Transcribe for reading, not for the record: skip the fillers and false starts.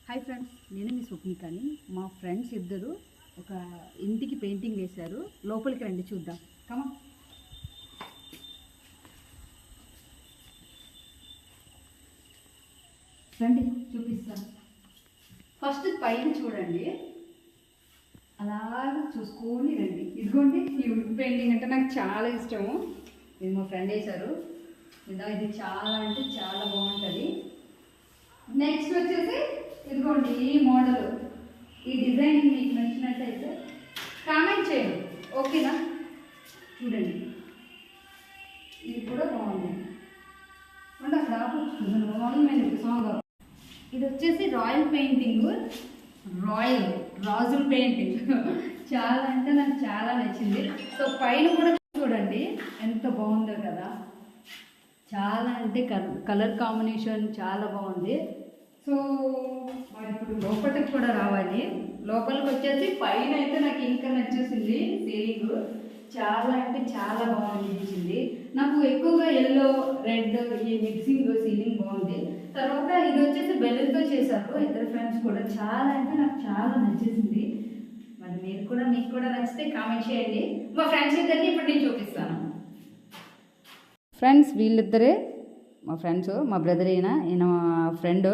Hi friends, నేను మీ స్వప్నికని. మా friends ఇద్దరు ఒక ఇంటికి పెయింటింగ్ వేశారు. లోపలికి రండి చూద్దాం. కమా రండి, చూపిస్తాను. ఫస్ట్ పైన చూడండి, అలా చూసుకొని రండి. ఇదిగోండి, ఈ వుడ్ పెయింటింగ్ అంటే నాకు చాలా ఇష్టము. ఇది మా ఫ్రెండ్ వేశారు. ఇది చాలా అంటే చాలా బాగుంటుంది. నెక్స్ట్ వచ్చేసి ఇదిగోండి, ఈ మోడల్, ఈ డిజైన్ మీకు నచ్చినట్టయితే కామెంట్ చేయండి, ఓకేనా? చూడండి, ఇది కూడా బాగుంది. అంటే అక్కడ సాంగ్. ఇది వచ్చేసి రాయల్ పెయింటింగ్, రాజుల పెయింటింగ్. చాలా అంటే నాకు చాలా నచ్చింది. సో పైన కూడా చూడండి ఎంత బాగుందో కదా. చాలా అంటే కలర్ కాంబినేషన్ చాలా బాగుంది. సో మరి ఇప్పుడు లోపలికి కూడా రావాలి. లోపలికి వచ్చేసి పైన అయితే నాకు ఇంకా నచ్చేసింది. సీలింగ్ చాలా అంటే చాలా బాగా అనిపించింది నాకు. ఎక్కువగా ఎల్లో రెడ్ ఈ మిక్సింగ్ సీలింగ్ బాగుంది. తర్వాత ఇది వచ్చేసి బెలూన్తో చేశారు ఇద్దరు ఫ్రెండ్స్ కూడా. చాలా అంటే నాకు చాలా నచ్చేసింది. మరి మీకు కూడా నచ్చితే కామెంట్ చేయండి. మా ఫ్రెండ్స్ ఇద్దరిని ఇప్పుడు నేను చూపిస్తాను. ఫ్రెండ్స్ వీళ్ళిద్దరే మా ఫ్రెండ్స్, మా బ్రదర్ ఈయన మా ఫ్రెండ్.